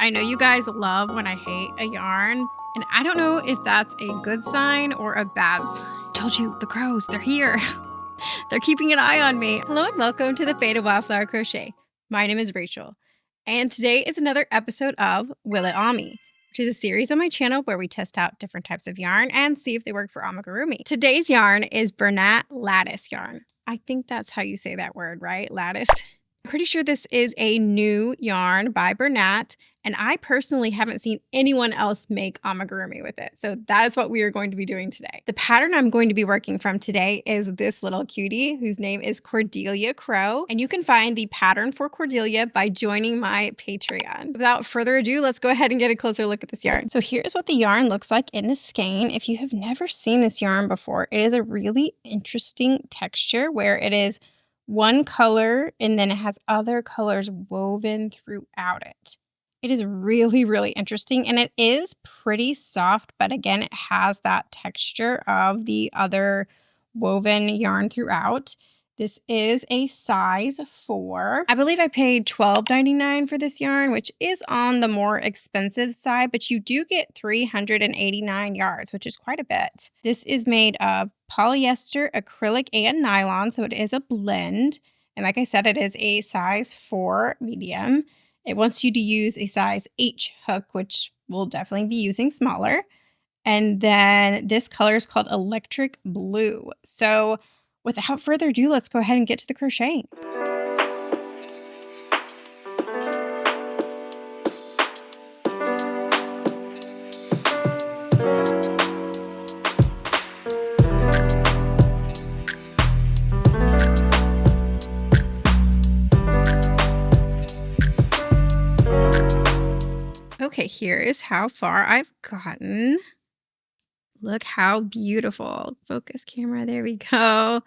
I know you guys love when I hate a yarn, and I don't know if that's a good sign or a bad sign. Told you, the crows, they're here. They're keeping an eye on me. Hello and welcome to the Faded Wildflower Crochet. My name is Rachel, and today is another episode of Will It Ami, which is a series on my channel where we test out different types of yarn and see if they work for Amigurumi. Today's yarn is Bernat Lattice yarn. I think that's how you say that word, right? Lattice. I'm pretty sure this is a new yarn by Bernat, and I personally haven't seen anyone else make amigurumi with it. So that is what we are going to be doing today. The pattern I'm going to be working from today is this little cutie whose name is Cordelia Crow, and you can find the pattern for Cordelia by joining my Patreon. Without further ado, let's go ahead and get a closer look at this yarn. So here's what the yarn looks like in the skein. If you have never seen this yarn before, it is a really interesting texture where it is one color and then it has other colors woven throughout it. It is really, really interesting, and it is pretty soft, but again, it has that texture of the other woven yarn throughout. This is a size 4. I believe I paid $12.99 for this yarn, which is on the more expensive side, but you do get 389 yards, which is quite a bit. This is made of polyester, acrylic, and nylon, so it is a blend. And like I said, it is a size 4 medium. It wants you to use a size H hook, which we'll definitely be using smaller. And then this color is called Electric Blue. So without further ado, let's go ahead and get to the crocheting. Okay, here is how far I've gotten. Look how beautiful. Focus camera, there we go.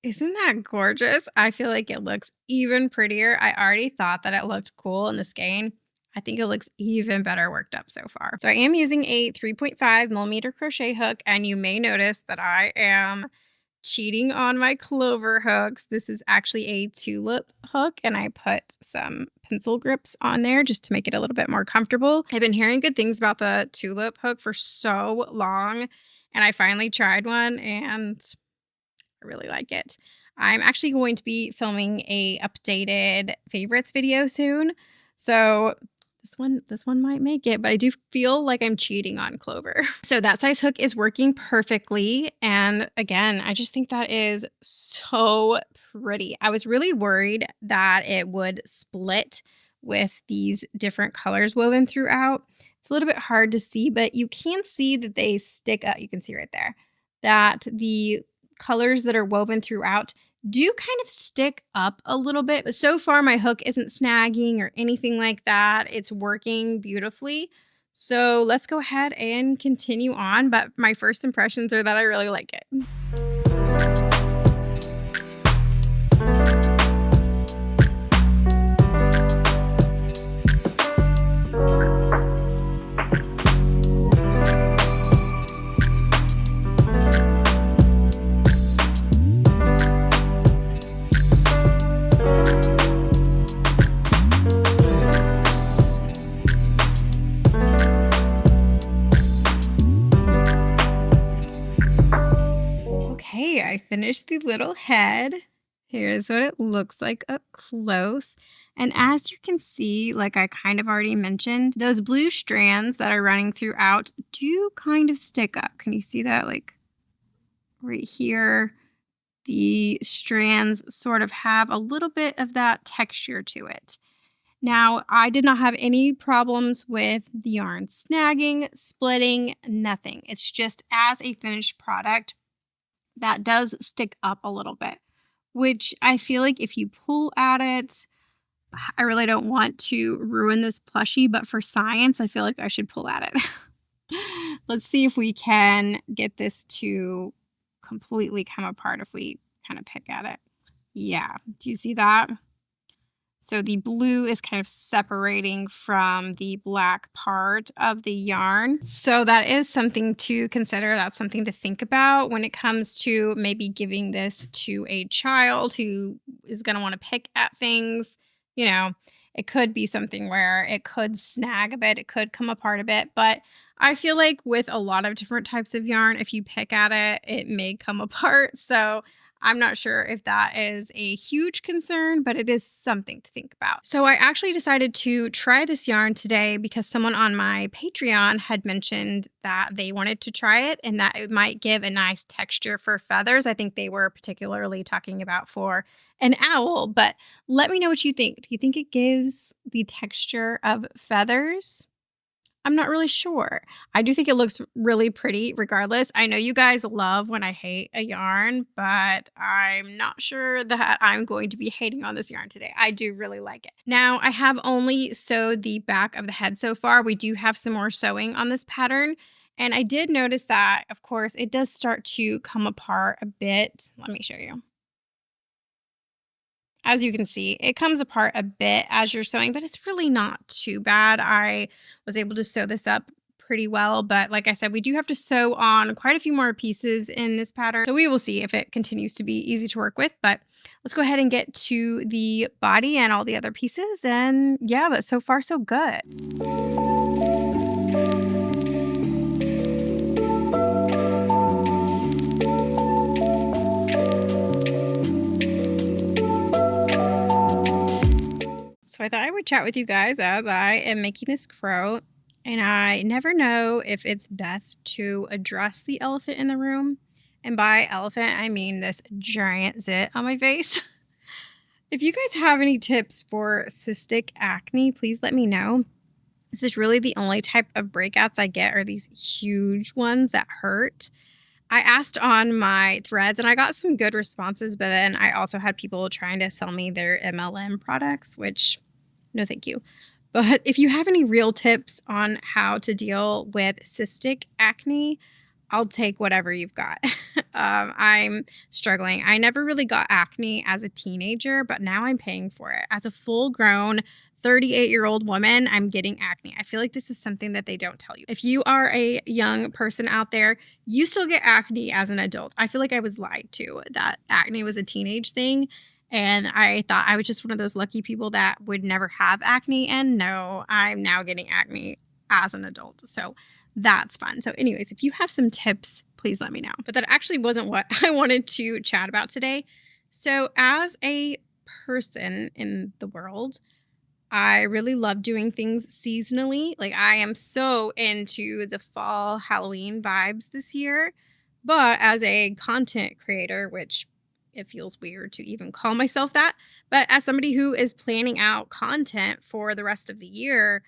Isn't that gorgeous? I feel like it looks even prettier. I already thought that it looked cool in the skein. I think it looks even better worked up so far. So I am using a 3.5 millimeter crochet hook, and you may notice that I am cheating on my clover hooks. This is actually a tulip hook, and I put some pencil grips on there just to make it a little bit more comfortable. I've been hearing good things about the tulip hook for so long, and I finally tried one and I really like it. I'm actually going to be filming a updated favorites video soon, so this one might make it, but I do feel like I'm cheating on clover. So that size hook is working perfectly. And again, I just think that is so pretty. I was really worried that it would split with these different colors woven throughout. It's a little bit hard to see, but you can see that they stick up. You can see right there that the colors that are woven throughout do kind of stick up a little bit. But so far, my hook isn't snagging or anything like that. It's working beautifully. So let's go ahead and continue on. But my first impressions are that I really like it. Okay, I finished the little head. Here's what it looks like up close. And as you can see, like I kind of already mentioned, those blue strands that are running throughout do kind of stick up. Can you see that? Like right here, the strands sort of have a little bit of that texture to it. Now, I did not have any problems with the yarn snagging, splitting, nothing. It's just as a finished product, that does stick up a little bit, which I feel like if you pull at it, I really don't want to ruin this plushie, but for science, I feel like I should pull at it. Let's see if we can get this to completely come apart if we kind of pick at it. Yeah, do you see that? So the blue is kind of separating from the black part of the yarn. So that is something to consider. That's something to think about when it comes to maybe giving this to a child who is going to want to pick at things. You know, it could be something where it could snag a bit, it could come apart a bit, but I feel like with a lot of different types of yarn, if you pick at it, it may come apart. So I'm not sure if that is a huge concern, but it is something to think about. So I actually decided to try this yarn today because someone on my Patreon had mentioned that they wanted to try it and that it might give a nice texture for feathers. I think they were particularly talking about for an owl, but let me know what you think. Do you think it gives the texture of feathers? I'm not really sure. I do think it looks really pretty regardless. I know you guys love when I hate a yarn, but I'm not sure that I'm going to be hating on this yarn today. I do really like it. Now, I have only sewed the back of the head so far. We do have some more sewing on this pattern. And I did notice that, of course, it does start to come apart a bit. Let me show you. As you can see, it comes apart a bit as you're sewing, but it's really not too bad. I was able to sew this up pretty well, but like I said, we do have to sew on quite a few more pieces in this pattern. So we will see if it continues to be easy to work with, but let's go ahead and get to the body and all the other pieces. And yeah, but so far so good. So I thought I would chat with you guys as I am making this crow, and I never know if it's best to address the elephant in the room. And by elephant, I mean this giant zit on my face. If you guys have any tips for cystic acne, please let me know. This is really the only type of breakouts I get are these huge ones that hurt. I asked on my threads and I got some good responses, but then I also had people trying to sell me their MLM products, which no thank you. But if you have any real tips on how to deal with cystic acne, I'll take whatever you've got. I'm struggling. I never really got acne as a teenager, but now I'm paying for it. As a full-grown 38-year-old woman, I'm getting acne. I feel like this is something that they don't tell you. If you are a young person out there, you still get acne as an adult. I feel like I was lied to that acne was a teenage thing. And I thought I was just one of those lucky people that would never have acne. And no, I'm now getting acne as an adult. So that's fun. So anyways, if you have some tips, please let me know. But that actually wasn't what I wanted to chat about today. So as a person in the world, I really love doing things seasonally. Like I am so into the fall Halloween vibes this year. But as a content creator, which it feels weird to even call myself that, but as somebody who is planning out content for the rest of the year,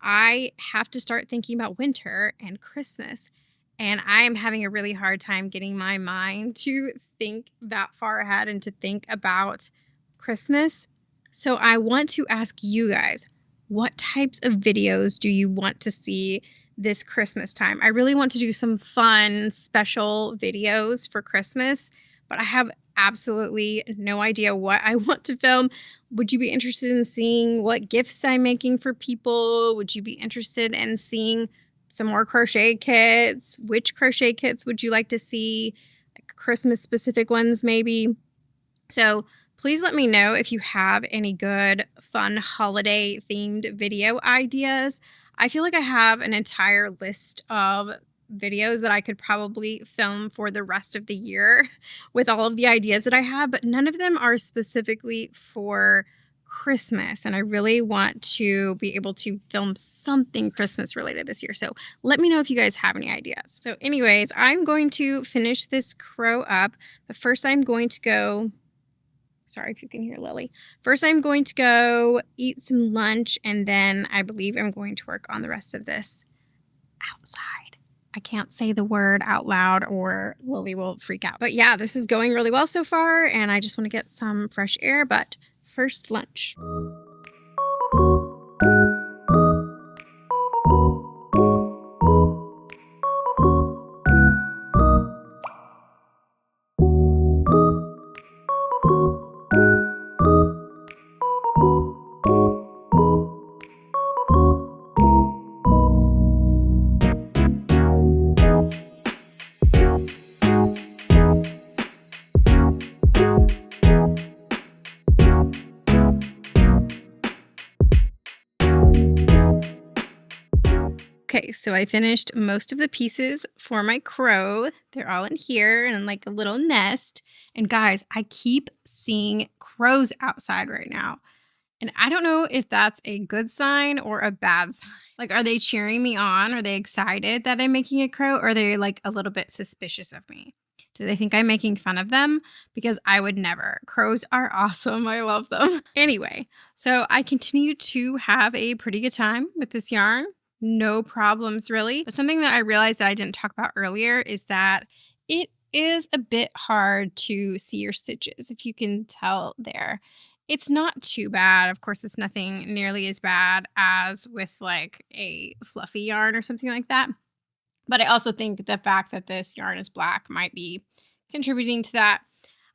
I have to start thinking about winter and Christmas. And I am having a really hard time getting my mind to think that far ahead and to think about Christmas. So I want to ask you guys, what types of videos do you want to see this Christmas time? I really want to do some fun, special videos for Christmas, but I have absolutely no idea what I want to film. Would you be interested in seeing what gifts I'm making for people? Would you be interested in seeing some more crochet kits? Which crochet kits would you like to see? Like Christmas specific ones maybe? So please let me know if you have any good, fun holiday themed video ideas. I feel like I have an entire list of videos that I could probably film for the rest of the year with all of the ideas that I have, but none of them are specifically for Christmas. And I really want to be able to film something Christmas related this year. So let me know if you guys have any ideas. So anyways, I'm going to finish this crow up, but first I'm going to go, sorry if you can hear Lily. First I'm going to go eat some lunch, and then I believe I'm going to work on the rest of this outside. I can't say the word out loud or Lily will freak out. But yeah, this is going really well so far, and I just want to get some fresh air, but first lunch. Okay, so I finished most of the pieces for my crow. They're all in here and like a little nest. And guys, I keep seeing crows outside right now. And I don't know if that's a good sign or a bad sign. Like, are they cheering me on? Are they excited that I'm making a crow? Or are they like a little bit suspicious of me? Do they think I'm making fun of them? Because I would never. Crows are awesome. I love them. Anyway, so I continue to have a pretty good time with this yarn. No problems really. But something that I realized that I didn't talk about earlier is that it is a bit hard to see your stitches, if you can tell there. It's not too bad. Of course, it's nothing nearly as bad as with like a fluffy yarn or something like that. But I also think the fact that this yarn is black might be contributing to that.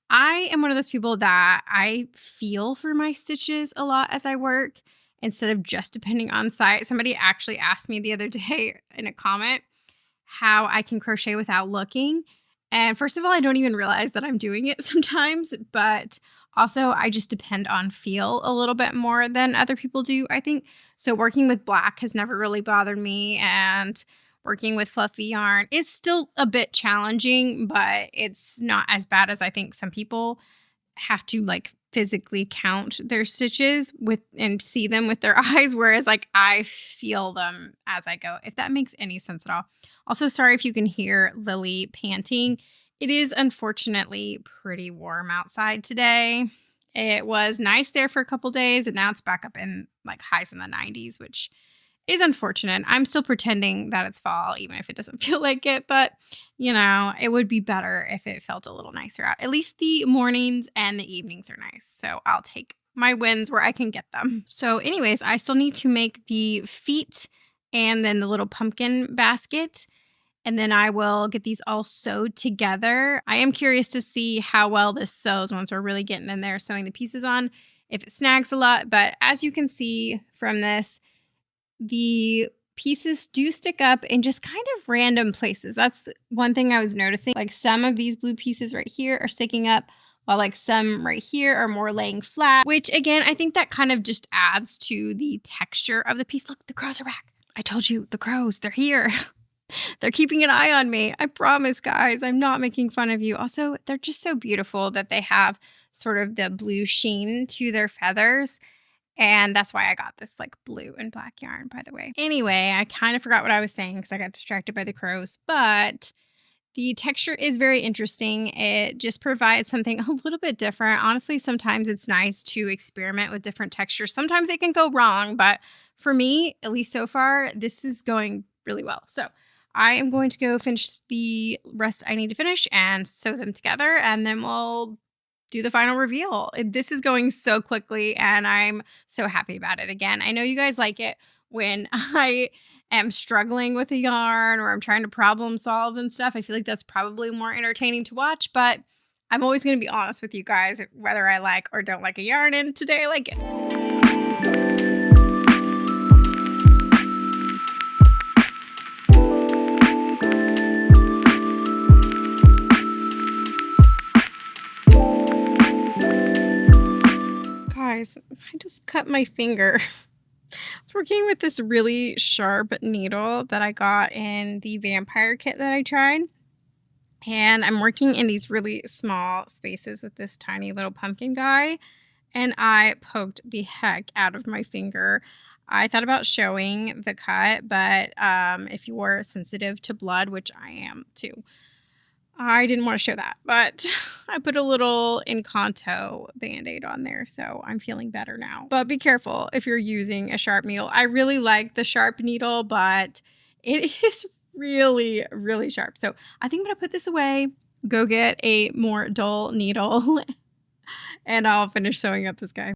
I am one of those people that I feel for my stitches a lot as I work instead of just depending on sight. Somebody actually asked me the other day in a comment how I can crochet without looking. And first of all, I don't even realize that I'm doing it sometimes, but also I just depend on feel a little bit more than other people do, I think. So working with black has never really bothered me, and working with fluffy yarn is still a bit challenging, but it's not as bad as I think some people have to like physically count their stitches with and see them with their eyes, whereas like I feel them as I go, if that makes any sense at all. Also, sorry if you can hear Lily panting. It is unfortunately pretty warm outside today. It was nice there for a couple days, and now it's back up in like highs in the 90s, which is unfortunate. I'm still pretending that it's fall, even if it doesn't feel like it. But, you know, it would be better if it felt a little nicer out. At least the mornings and the evenings are nice. So I'll take my wins where I can get them. So anyways, I still need to make the feet and then the little pumpkin basket. And then I will get these all sewed together. I am curious to see how well this sews once we're really getting in there sewing the pieces on, if it snags a lot. But as you can see from this, the pieces do stick up in just kind of random places. That's one thing I was noticing. Like some of these blue pieces right here are sticking up, while like some right here are more laying flat, which again, I think that kind of just adds to the texture of the piece. Look, the crows are back. I told you, the crows, they're here. They're keeping an eye on me. I promise, guys, I'm not making fun of you. Also, they're just so beautiful that they have sort of the blue sheen to their feathers. And that's why I got this like blue and black yarn, by the way. Anyway, I kind of forgot what I was saying because I got distracted by the crows, but the texture is very interesting. It just provides something a little bit different. Honestly, sometimes it's nice to experiment with different textures. Sometimes it can go wrong, but for me, at least so far, this is going really well. So I am going to go finish the rest I need to finish and sew them together, and then we'll do the final reveal. This is going so quickly, and I'm so happy about it. Again, I know you guys like it when I am struggling with a yarn or I'm trying to problem solve and stuff. I feel like that's probably more entertaining to watch, but I'm always going to be honest with you guys, whether I like or don't like a yarn, and today I like it. Guys, I just cut my finger. I was working with this really sharp needle that I got in the vampire kit that I tried. And I'm working in these really small spaces with this tiny little pumpkin guy. And I poked the heck out of my finger. I thought about showing the cut, but if you are sensitive to blood, which I am too, I didn't want to show that, but I put a little Encanto Band-Aid on there, so I'm feeling better now. But be careful if you're using a sharp needle. I really like the sharp needle, but it is really, really sharp. So I think I'm going to put this away, go get a more dull needle, and I'll finish sewing up this guy.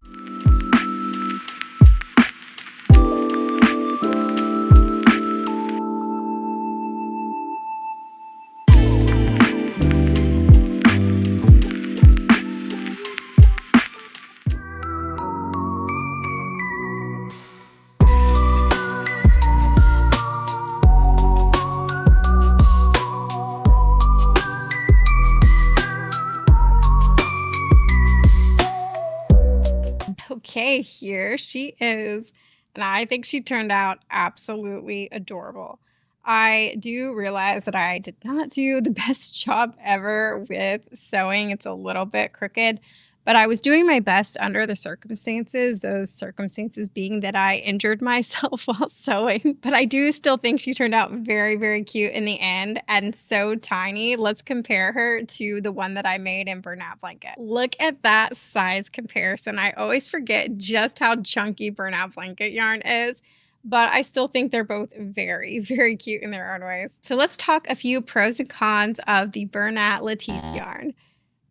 Okay, here she is. And I think she turned out absolutely adorable. I do realize that I did not do the best job ever with sewing. It's a little bit crooked, but I was doing my best under the circumstances, those circumstances being that I injured myself while sewing. But I do still think she turned out very, very cute in the end and so tiny. Let's compare her to the one that I made in Bernat Blanket. Look at that size comparison. I always forget just how chunky Bernat Blanket yarn is, but I still think they're both very, very cute in their own ways. So let's talk a few pros and cons of the Bernat Lattice yarn.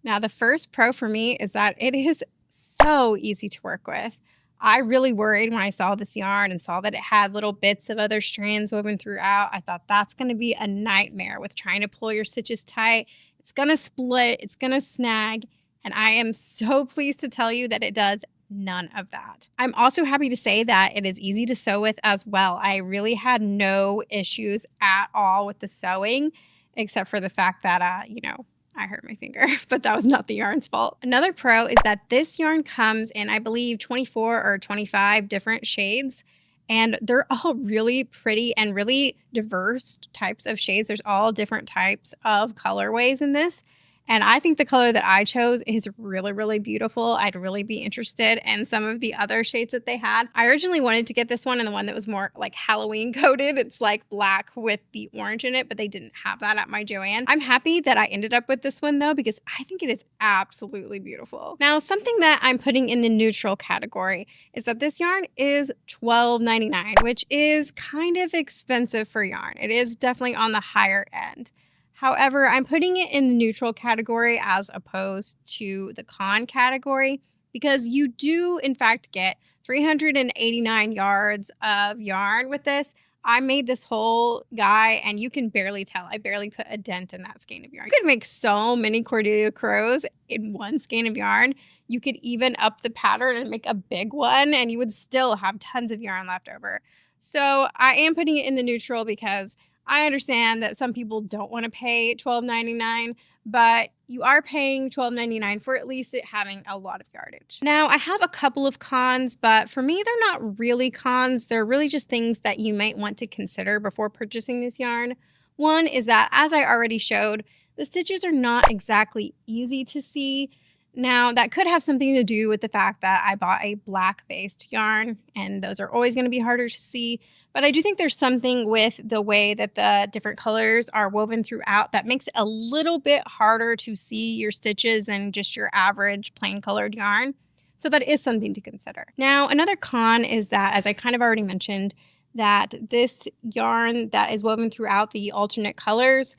Now, the first pro for me is that it is so easy to work with. I really worried when I saw this yarn and saw that it had little bits of other strands woven throughout. I thought that's going to be a nightmare with trying to pull your stitches tight. It's going to split, it's going to snag, and I am so pleased to tell you that it does none of that. I'm also happy to say that it is easy to sew with as well. I really had no issues at all with the sewing, except for the fact that, I hurt my finger, but that was not the yarn's fault. Another pro is that this yarn comes in, I believe, 24 or 25 different shades, and they're all really pretty and really diverse types of shades. There's all different types of colorways in this. And I think the color that I chose is really, really beautiful. I'd really be interested in some of the other shades that they had. I originally wanted to get this one and the one that was more like Halloween coated. It's like black with the orange in it, but they didn't have that at my Joann. I'm happy that I ended up with this one though, because I think it is absolutely beautiful. Now, something that I'm putting in the neutral category is that this yarn is $12.99, which is kind of expensive for yarn. It is definitely on the higher end. However, I'm putting it in the neutral category as opposed to the con category because you do, in fact, get 389 yards of yarn with this. I made this whole guy, and you can barely tell. I barely put a dent in that skein of yarn. You could make so many Cordelia crows in one skein of yarn. You could even up the pattern and make a big one, and you would still have tons of yarn left over. So I am putting it in the neutral because I understand that some people don't want to pay $12.99, but you are paying $12.99 for at least it having a lot of yardage. Now, I have a couple of cons, but for me, they're not really cons. They're really just things that you might want to consider before purchasing this yarn. One is that, as I already showed, the stitches are not exactly easy to see. Now, that could have something to do with the fact that I bought a black-based yarn, and those are always going to be harder to see. But I do think there's something with the way that the different colors are woven throughout that makes it a little bit harder to see your stitches than just your average plain colored yarn. So that is something to consider. Now, another con is that, as I kind of already mentioned, that this yarn that is woven throughout the alternate colors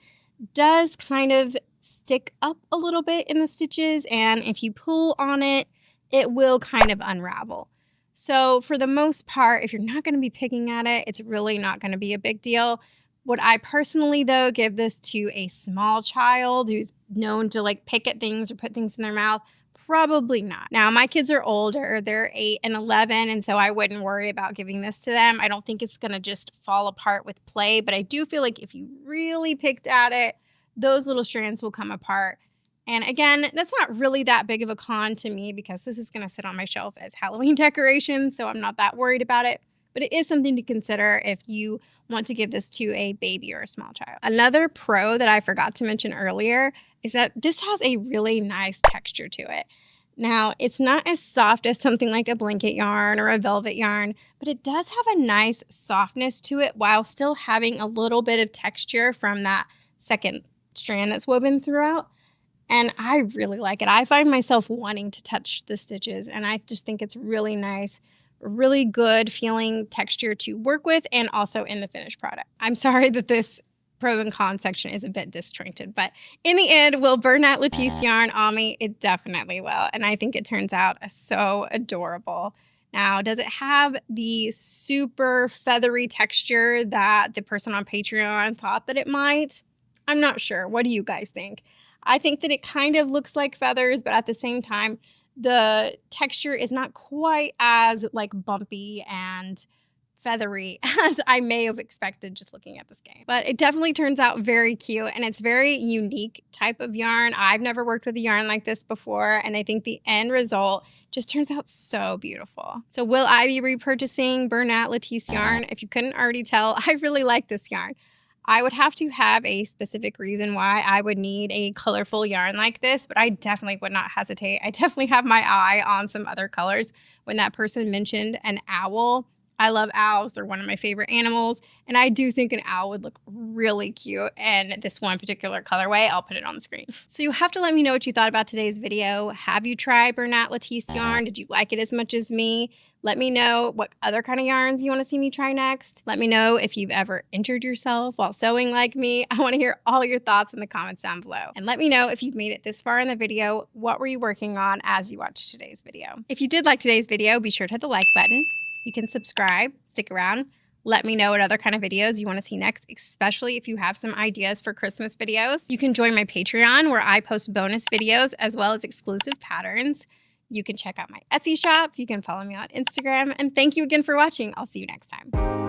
does kind of stick up a little bit in the stitches, and if you pull on it, it will kind of unravel. So for the most part, if you're not going to be picking at it, it's really not going to be a big deal. Would I personally, though, give this to a small child who's known to like pick at things or put things in their mouth? Probably not. Now, my kids are older. They're 8 and 11, and so I wouldn't worry about giving this to them. I don't think it's going to just fall apart with play, but I do feel like if you really picked at it, those little strands will come apart. And again, that's not really that big of a con to me because this is going to sit on my shelf as Halloween decoration, so I'm not that worried about it. But it is something to consider if you want to give this to a baby or a small child. Another pro that I forgot to mention earlier is that this has a really nice texture to it. Now, it's not as soft as something like a blanket yarn or a velvet yarn, but it does have a nice softness to it while still having a little bit of texture from that second strand that's woven throughout. And I really like it. I find myself wanting to touch the stitches, and I just think it's really nice, really good feeling texture to work with and also in the finished product. I'm sorry that this pros and cons section is a bit disjointed, but in the end, will Bernat Lattice yarn on me? It definitely will, and I think it turns out so adorable. Now, does it have the super feathery texture that the person on Patreon thought that it might? I'm not sure. What do you guys think? I think that it kind of looks like feathers, but at the same time, the texture is not quite as like bumpy and feathery as I may have expected just looking at this game. But it definitely turns out very cute, and it's very unique type of yarn. I've never worked with a yarn like this before, and I think the end result just turns out so beautiful. So will I be repurchasing Bernat Lattice yarn? If you couldn't already tell, I really like this yarn. I would have to have a specific reason why I would need a colorful yarn like this, but I definitely would not hesitate. I definitely have my eye on some other colors. When that person mentioned an owl, I love owls. They're one of my favorite animals, and I do think an owl would look really cute in this one particular colorway. I'll put it on the screen. So you have to let me know what you thought about today's video. Have you tried Bernat Lattice yarn? Did you like it as much as me? Let me know what other kind of yarns you want to see me try next. Let me know if you've ever injured yourself while sewing like me. I want to hear all your thoughts in the comments down below. And let me know if you've made it this far in the video, what were you working on as you watched today's video? If you did like today's video, be sure to hit the like button. You can subscribe, stick around. Let me know what other kind of videos you want to see next, especially if you have some ideas for Christmas videos. You can join my Patreon where I post bonus videos as well as exclusive patterns. You can check out my Etsy shop. You can follow me on Instagram. And thank you again for watching. I'll see you next time.